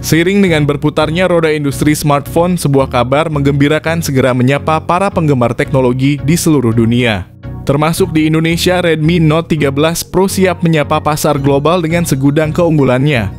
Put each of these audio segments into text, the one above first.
Seiring dengan berputarnya roda industri smartphone, sebuah kabar menggembirakan segera menyapa para penggemar teknologi di seluruh dunia. Termasuk di Indonesia, Redmi Note 13 Pro siap menyapa pasar global dengan segudang keunggulannya.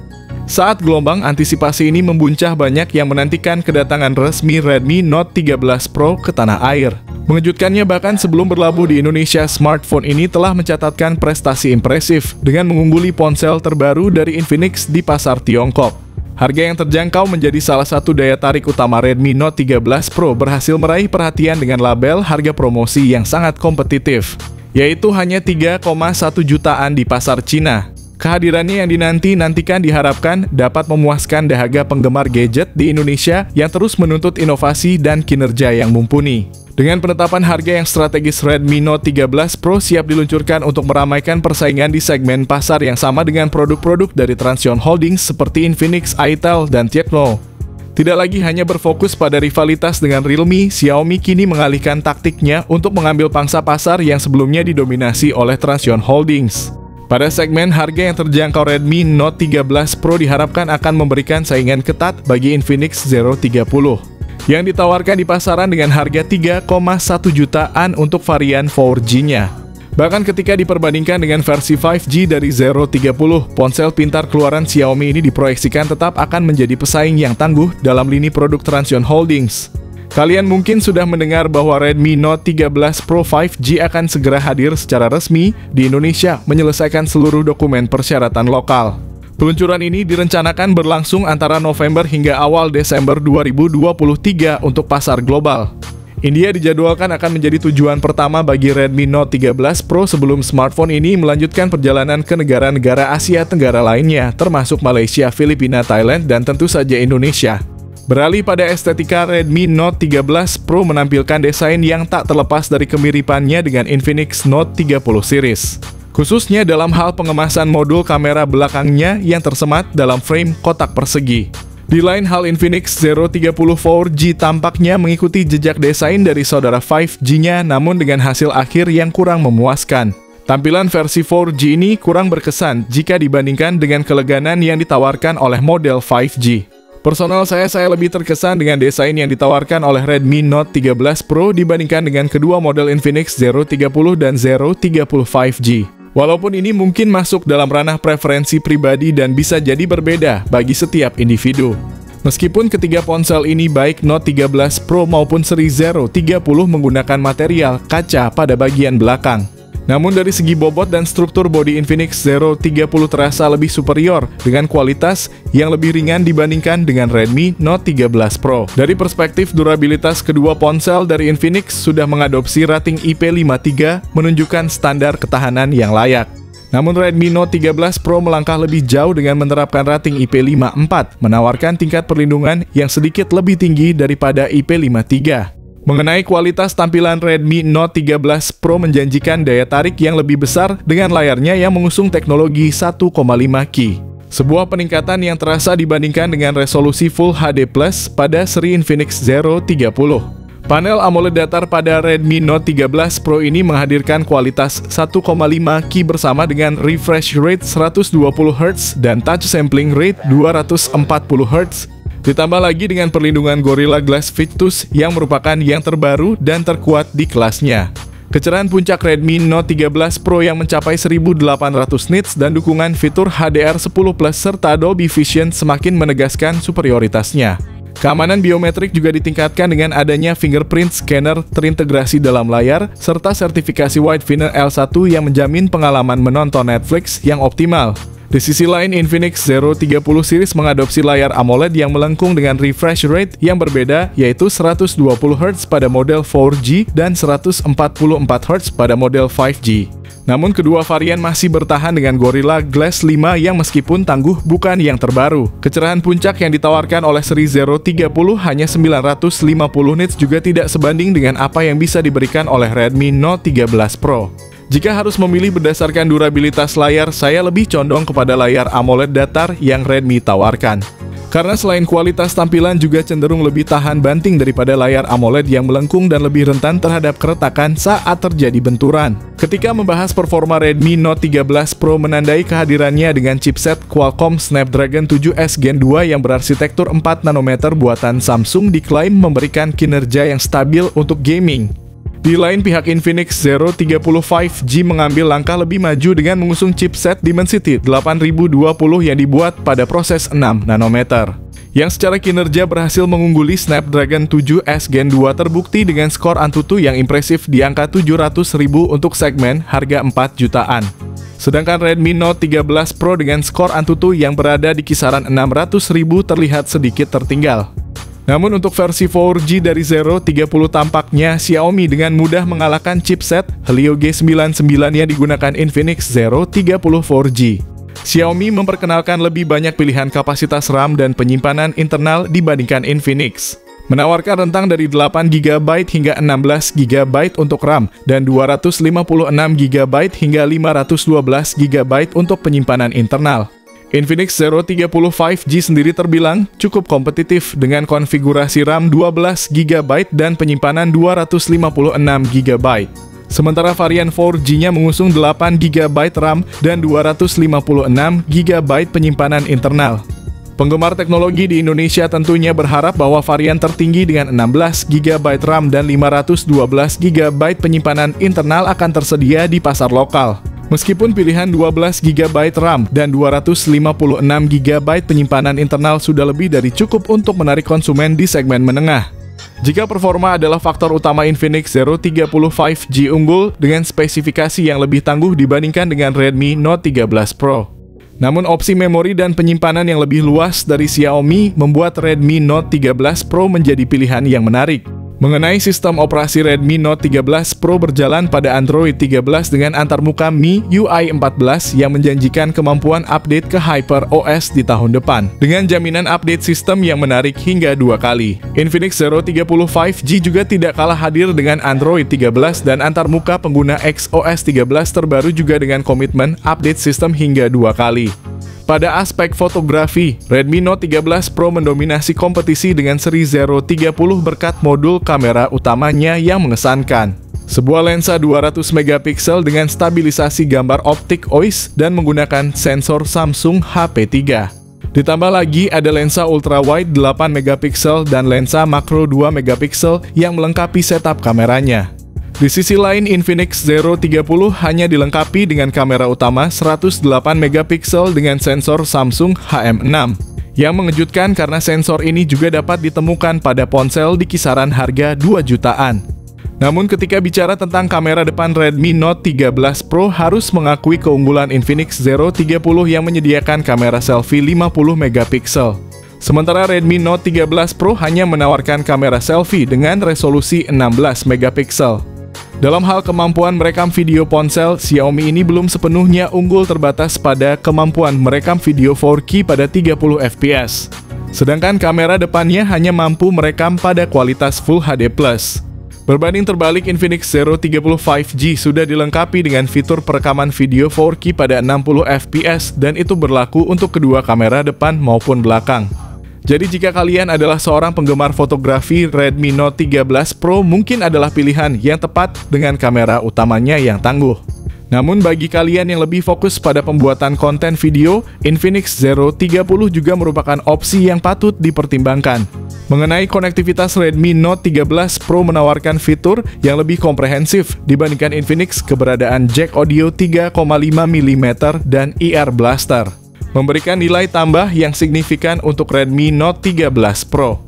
Saat gelombang antisipasi ini membuncah, banyak yang menantikan kedatangan resmi Redmi Note 13 Pro ke tanah air. Mengejutkannya, bahkan sebelum berlabuh di Indonesia, smartphone ini telah mencatatkan prestasi impresif dengan mengungguli ponsel terbaru dari Infinix di pasar Tiongkok. Harga yang terjangkau menjadi salah satu daya tarik utama Redmi Note 13 Pro berhasil meraih perhatian dengan label harga promosi yang sangat kompetitif, yaitu hanya 3,1 jutaan di pasar Cina. Kehadirannya yang dinanti-nantikan diharapkan dapat memuaskan dahaga penggemar gadget di Indonesia yang terus menuntut inovasi dan kinerja yang mumpuni. Dengan penetapan harga yang strategis, Redmi Note 13 Pro siap diluncurkan untuk meramaikan persaingan di segmen pasar yang sama dengan produk-produk dari Transsion Holdings seperti Infinix, Itel, dan Tecno. Tidak lagi hanya berfokus pada rivalitas dengan Realme, Xiaomi kini mengalihkan taktiknya untuk mengambil pangsa pasar yang sebelumnya didominasi oleh Transsion Holdings. Pada segmen harga yang terjangkau, Redmi Note 13 Pro diharapkan akan memberikan saingan ketat bagi Infinix Zero 30. Yang ditawarkan di pasaran dengan harga 3,1 jutaan untuk varian 4G-nya. Bahkan ketika diperbandingkan dengan versi 5G dari Zero 30, ponsel pintar keluaran Xiaomi ini diproyeksikan tetap akan menjadi pesaing yang tangguh dalam lini produk Transsion Holdings. Kalian mungkin sudah mendengar bahwa Redmi Note 13 Pro 5G akan segera hadir secara resmi di Indonesia, menyelesaikan seluruh dokumen persyaratan lokal. Peluncuran ini direncanakan berlangsung antara November hingga awal Desember 2023 untuk pasar global. India dijadwalkan akan menjadi tujuan pertama bagi Redmi Note 13 Pro sebelum smartphone ini melanjutkan perjalanan ke negara-negara Asia Tenggara lainnya, termasuk Malaysia, Filipina, Thailand, dan tentu saja Indonesia. Beralih pada estetika, Redmi Note 13 Pro menampilkan desain yang tak terlepas dari kemiripannya dengan Infinix Note 30 series. Khususnya dalam hal pengemasan modul kamera belakangnya yang tersemat dalam frame kotak persegi. Di lain hal, Infinix Zero 30 4G tampaknya mengikuti jejak desain dari saudara 5G-nya, namun dengan hasil akhir yang kurang memuaskan. Tampilan versi 4G ini kurang berkesan jika dibandingkan dengan keleganan yang ditawarkan oleh model 5G. Personal saya lebih terkesan dengan desain yang ditawarkan oleh Redmi Note 13 Pro dibandingkan dengan kedua model Infinix Zero 30 dan Zero 30 5G. Walaupun ini mungkin masuk dalam ranah preferensi pribadi dan bisa jadi berbeda bagi setiap individu. Meskipun ketiga ponsel ini, baik Note 13 Pro maupun seri Zero 30, menggunakan material kaca pada bagian belakang. Namun dari segi bobot dan struktur bodi, Infinix Zero 30 terasa lebih superior dengan kualitas yang lebih ringan dibandingkan dengan Redmi Note 13 Pro. Dari perspektif durabilitas, kedua ponsel dari Infinix sudah mengadopsi rating IP53, menunjukkan standar ketahanan yang layak. Namun Redmi Note 13 Pro melangkah lebih jauh dengan menerapkan rating IP54, menawarkan tingkat perlindungan yang sedikit lebih tinggi daripada IP53. Mengenai kualitas tampilan, Redmi Note 13 Pro menjanjikan daya tarik yang lebih besar dengan layarnya yang mengusung teknologi 1,5K. Sebuah peningkatan yang terasa dibandingkan dengan resolusi Full HD Plus pada seri Infinix Zero 30. Panel AMOLED datar pada Redmi Note 13 Pro ini menghadirkan kualitas 1,5K bersama dengan refresh rate 120Hz dan touch sampling rate 240Hz. Ditambah lagi dengan perlindungan Gorilla Glass Victus yang merupakan yang terbaru dan terkuat di kelasnya. Kecerahan puncak Redmi Note 13 Pro yang mencapai 1800 nits dan dukungan fitur HDR10+ serta Dolby Vision semakin menegaskan superioritasnya. Keamanan biometrik juga ditingkatkan dengan adanya fingerprint scanner terintegrasi dalam layar, serta sertifikasi White L1 yang menjamin pengalaman menonton Netflix yang optimal. Di sisi lain, Infinix Zero 30 series mengadopsi layar AMOLED yang melengkung dengan refresh rate yang berbeda, yaitu 120Hz pada model 4G dan 144Hz pada model 5G. Namun kedua varian masih bertahan dengan Gorilla Glass 5 yang meskipun tangguh bukan yang terbaru. Kecerahan puncak yang ditawarkan oleh seri Zero 30 hanya 950 nits juga tidak sebanding dengan apa yang bisa diberikan oleh Redmi Note 13 Pro. Jika harus memilih berdasarkan durabilitas layar, saya lebih condong kepada layar AMOLED datar yang Redmi tawarkan. Karena selain kualitas tampilan juga cenderung lebih tahan banting daripada layar AMOLED yang melengkung dan lebih rentan terhadap keretakan saat terjadi benturan. Ketika membahas performa Redmi Note 13 Pro menandai kehadirannya dengan chipset Qualcomm Snapdragon 7S Gen 2 yang berarsitektur 4 nanometer buatan Samsung diklaim memberikan kinerja yang stabil untuk gaming. Di lain pihak, Infinix Zero 30 5G mengambil langkah lebih maju dengan mengusung chipset Dimensity 8020 yang dibuat pada proses 6 nanometer. Yang secara kinerja berhasil mengungguli Snapdragon 7S Gen 2 terbukti dengan skor Antutu yang impresif di angka 700.000 untuk segmen harga 4 jutaan. Sedangkan Redmi Note 13 Pro dengan skor Antutu yang berada di kisaran 600.000 terlihat sedikit tertinggal. Namun untuk versi 4G dari Zero 30 tampaknya Xiaomi dengan mudah mengalahkan chipset Helio G99 yang digunakan Infinix Zero 30 4G. Xiaomi memperkenalkan lebih banyak pilihan kapasitas RAM dan penyimpanan internal dibandingkan Infinix. Menawarkan rentang dari 8GB hingga 16GB untuk RAM dan 256GB hingga 512GB untuk penyimpanan internal. Infinix Zero 30 5G sendiri terbilang cukup kompetitif dengan konfigurasi RAM 12GB dan penyimpanan 256GB. Sementara varian 4G-nya mengusung 8GB RAM dan 256GB penyimpanan internal. Penggemar teknologi di Indonesia tentunya berharap bahwa varian tertinggi dengan 16GB RAM dan 512GB penyimpanan internal akan tersedia di pasar lokal. Meskipun pilihan 12GB RAM dan 256GB penyimpanan internal sudah lebih dari cukup untuk menarik konsumen di segmen menengah. Jika performa adalah faktor utama, Infinix Zero 30 5G unggul dengan spesifikasi yang lebih tangguh dibandingkan dengan Redmi Note 13 Pro. Namun opsi memori dan penyimpanan yang lebih luas dari Xiaomi membuat Redmi Note 13 Pro menjadi pilihan yang menarik. Mengenai sistem operasi, Redmi Note 13 Pro berjalan pada Android 13 dengan antarmuka MIUI 14 yang menjanjikan kemampuan update ke HyperOS di tahun depan, dengan jaminan update sistem yang menarik hingga 2 kali. Infinix Zero 30 5G juga tidak kalah hadir dengan Android 13 dan antarmuka pengguna XOS 13 terbaru juga dengan komitmen update sistem hingga 2 kali. Pada aspek fotografi, Redmi Note 13 Pro mendominasi kompetisi dengan seri Zero 30 berkat modul kamera utamanya yang mengesankan. Sebuah lensa 200MP dengan stabilisasi gambar optik OIS dan menggunakan sensor Samsung HP3. Ditambah lagi ada lensa ultrawide 8MP dan lensa makro 2MP yang melengkapi setup kameranya. Di sisi lain, Infinix Zero 30 hanya dilengkapi dengan kamera utama 108MP dengan sensor Samsung HM6. Yang mengejutkan karena sensor ini juga dapat ditemukan pada ponsel di kisaran harga 2 jutaan. Namun ketika bicara tentang kamera depan, Redmi Note 13 Pro harus mengakui keunggulan Infinix Zero 30 yang menyediakan kamera selfie 50MP. Sementara Redmi Note 13 Pro hanya menawarkan kamera selfie dengan resolusi 16MP. Dalam hal kemampuan merekam video, ponsel Xiaomi ini belum sepenuhnya unggul, terbatas pada kemampuan merekam video 4K pada 30fps. Sedangkan kamera depannya hanya mampu merekam pada kualitas Full HD+. Berbanding terbalik, Infinix Zero 30 5G sudah dilengkapi dengan fitur perekaman video 4K pada 60fps dan itu berlaku untuk kedua kamera depan maupun belakang. Jadi jika kalian adalah seorang penggemar fotografi, Redmi Note 13 Pro mungkin adalah pilihan yang tepat dengan kamera utamanya yang tangguh. Namun bagi kalian yang lebih fokus pada pembuatan konten video, Infinix Zero 30 juga merupakan opsi yang patut dipertimbangkan. Mengenai konektivitas, Redmi Note 13 Pro menawarkan fitur yang lebih komprehensif dibandingkan Infinix, keberadaan jack audio 3,5mm dan ear blaster, memberikan nilai tambah yang signifikan untuk Redmi Note 13 Pro.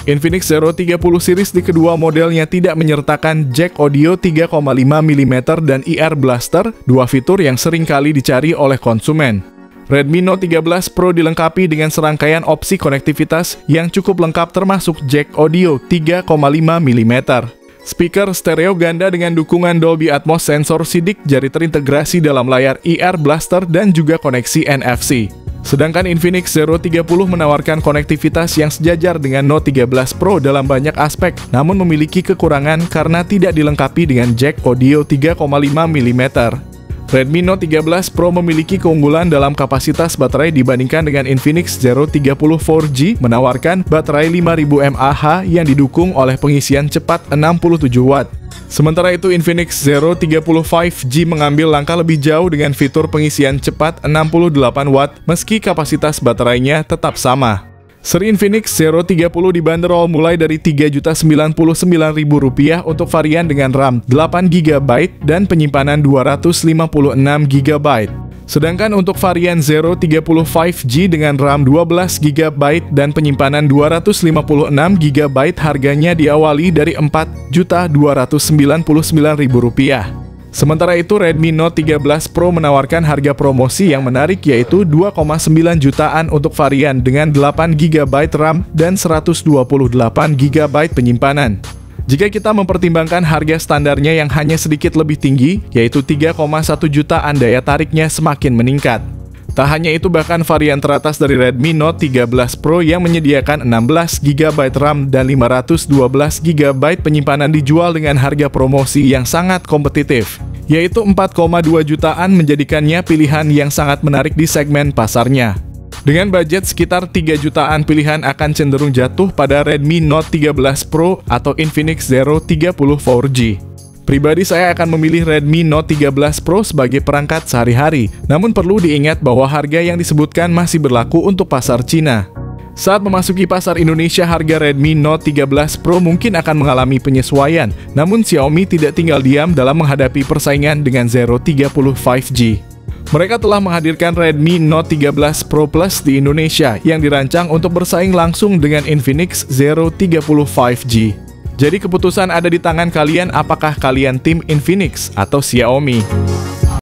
Infinix Zero 30 series di kedua modelnya tidak menyertakan jack audio 3,5mm dan ear blaster, dua fitur yang sering kali dicari oleh konsumen. Redmi Note 13 Pro dilengkapi dengan serangkaian opsi konektivitas yang cukup lengkap, termasuk jack audio 3,5mm. Speaker stereo ganda dengan dukungan Dolby Atmos, sensor sidik jari terintegrasi dalam layar ear blaster dan juga koneksi NFC. Sedangkan Infinix Zero 30 menawarkan konektivitas yang sejajar dengan Note 13 Pro dalam banyak aspek, namun memiliki kekurangan karena tidak dilengkapi dengan jack audio 3,5mm. Redmi Note 13 Pro memiliki keunggulan dalam kapasitas baterai dibandingkan dengan Infinix Zero 30 4G menawarkan baterai 5000 mAh yang didukung oleh pengisian cepat 67 Watt. Sementara itu Infinix Zero 30 5G mengambil langkah lebih jauh dengan fitur pengisian cepat 68 Watt meski kapasitas baterainya tetap sama. Seri Infinix Zero 30 dibanderol mulai dari Rp3.099.000 untuk varian dengan RAM 8GB dan penyimpanan 256GB. Sedangkan untuk varian Zero 30 5G dengan RAM 12GB dan penyimpanan 256GB harganya diawali dari Rp4.299.000. Sementara itu, Redmi Note 13 Pro menawarkan harga promosi yang menarik yaitu 2,9 jutaan untuk varian dengan 8GB RAM dan 128GB penyimpanan. Jika kita mempertimbangkan harga standarnya yang hanya sedikit lebih tinggi, yaitu 3,1 jutaan, daya tariknya semakin meningkat. Tak hanya itu, bahkan varian teratas dari Redmi Note 13 Pro yang menyediakan 16GB RAM dan 512GB penyimpanan dijual dengan harga promosi yang sangat kompetitif, yaitu 4,2 jutaan, menjadikannya pilihan yang sangat menarik di segmen pasarnya. Dengan budget sekitar 3 jutaan, pilihan akan cenderung jatuh pada Redmi Note 13 Pro atau Infinix Zero 30 4G. Pribadi saya akan memilih Redmi Note 13 Pro sebagai perangkat sehari-hari, namun perlu diingat bahwa harga yang disebutkan masih berlaku untuk pasar Cina. Saat memasuki pasar Indonesia, harga Redmi Note 13 Pro mungkin akan mengalami penyesuaian, namun Xiaomi tidak tinggal diam dalam menghadapi persaingan dengan Zero 30 5G. Mereka telah menghadirkan Redmi Note 13 Pro Plus di Indonesia yang dirancang untuk bersaing langsung dengan Infinix Zero 30 5G. Jadi keputusan ada di tangan kalian, apakah kalian tim Infinix atau Xiaomi?